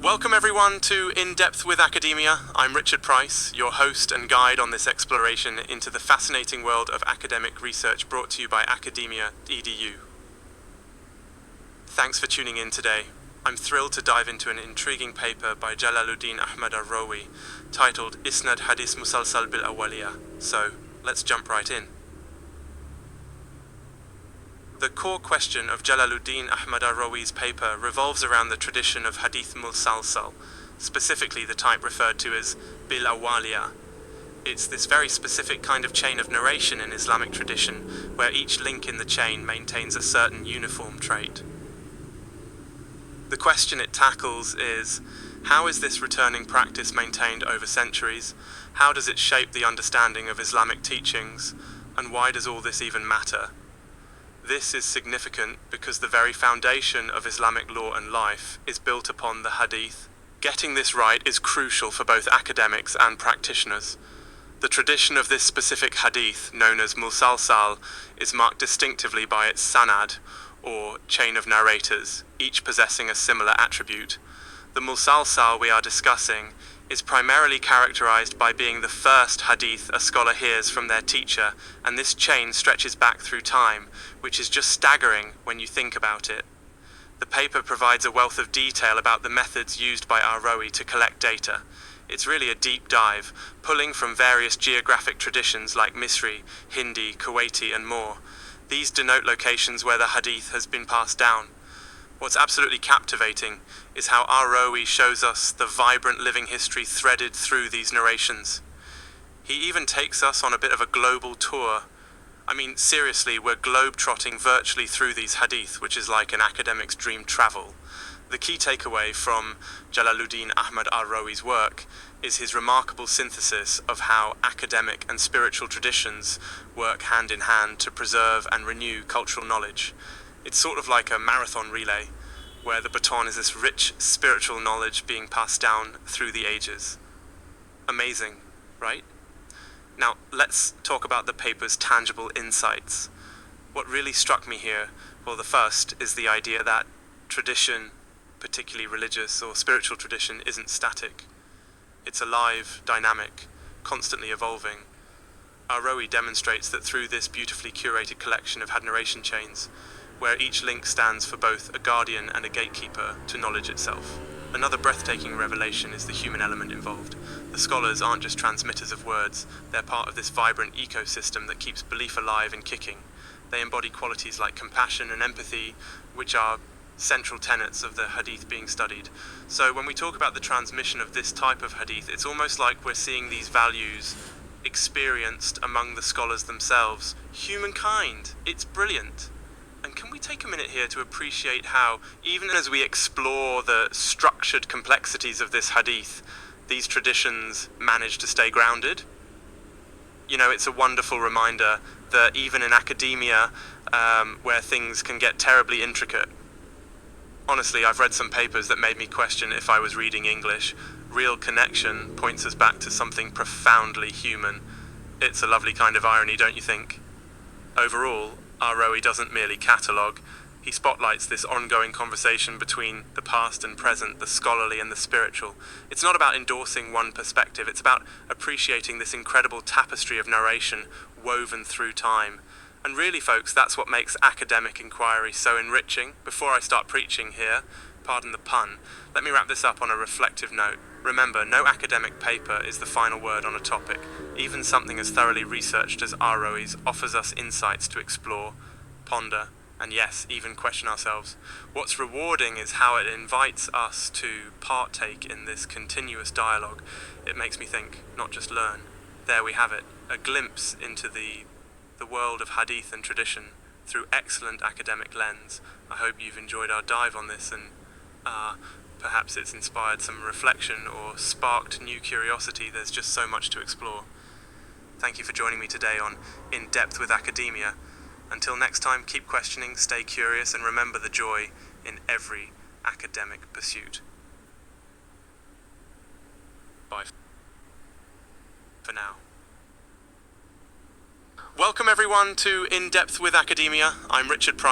Welcome everyone to In Depth with Academia. I'm Richard Price, your host and guide on this exploration into the fascinating world of academic research brought to you by Academia.edu. Thanks for tuning in today. I'm thrilled to dive into an intriguing paper by Jalalluddin Ahmad Ar-Rowi titled Isnad Hadis Musalsal Bil-Rahmah. So, let's jump right in. The core question of Jalalluddin Ahmad Ar-Rowi's paper revolves around the tradition of Hadith Musalsal, specifically the type referred to as Bil-Rahmah. It's this very specific kind of chain of narration in Islamic tradition, where each link in the chain maintains a certain uniform trait. The question it tackles is, how is this returning practice maintained over centuries? How does it shape the understanding of Islamic teachings? And why does all this even matter? This is significant because the very foundation of Islamic law and life is built upon the Hadith. Getting this right is crucial for both academics and practitioners. The tradition of this specific Hadith, known as Musalsal, is marked distinctively by its sanad, or chain of narrators, each possessing a similar attribute. The Musalsal we are discussing is primarily characterized by being the first hadith a scholar hears from their teacher, and this chain stretches back through time, which is just staggering when you think about it. The paper provides a wealth of detail about the methods used by Ar-Rowi to collect data. It's really a deep dive, pulling from various geographic traditions like Misri, Hindi, Kuwaiti, and more. These denote locations where the hadith has been passed down. What's absolutely captivating is how Ar-Rowi shows us the vibrant living history threaded through these narrations. He even takes us on a bit of a global tour. I mean, seriously, we're globe-trotting virtually through these hadith, which is like an academic's dream travel. The key takeaway from Jalalluddin Ahmad Ar-Rowi's work is his remarkable synthesis of how academic and spiritual traditions work hand in hand to preserve and renew cultural knowledge. It's sort of like a marathon relay, where the baton is this rich spiritual knowledge being passed down through the ages. Amazing, right? Now, let's talk about the paper's tangible insights. What really struck me here, well, the first is the idea that tradition, particularly religious or spiritual tradition, isn't static. It's alive, dynamic, constantly evolving. Ar-Rowi demonstrates that through this beautifully curated collection of had narration chains, where each link stands for both a guardian and a gatekeeper to knowledge itself. Another breathtaking revelation is the human element involved. The scholars aren't just transmitters of words, they're part of this vibrant ecosystem that keeps belief alive and kicking. They embody qualities like compassion and empathy, which are central tenets of the hadith being studied. So when we talk about the transmission of this type of hadith, it's almost like we're seeing these values experienced among the scholars themselves. Humankind, it's brilliant. And can we take a minute here to appreciate how, even as we explore the structured complexities of this hadith, these traditions manage to stay grounded? You know, it's a wonderful reminder that even in academia, where things can get terribly intricate. Honestly, I've read some papers that made me question if I was reading English. Real connection points us back to something profoundly human. It's a lovely kind of irony, don't you think? Overall, Ar-Rowi doesn't merely catalogue, he spotlights this ongoing conversation between the past and present, the scholarly and the spiritual. It's not about endorsing one perspective, it's about appreciating this incredible tapestry of narration woven through time. And really, folks, that's what makes academic inquiry so enriching. Before I start preaching here, pardon the pun, let me wrap this up on a reflective note. Remember, no academic paper is the final word on a topic. Even something as thoroughly researched as Ar-Rowi's offers us insights to explore, ponder, and yes, even question ourselves. What's rewarding is how it invites us to partake in this continuous dialogue. It makes me think, not just learn. There we have it, a glimpse into the world of hadith and tradition through excellent academic lens. I hope you've enjoyed our dive on this and perhaps it's inspired some reflection or sparked new curiosity. There's just so much to explore. Thank you for joining me today on In Depth with Academia. Until next time, keep questioning, stay curious, and remember the joy in every academic pursuit. Bye for now. Welcome everyone to In Depth with Academia. I'm Richard Price.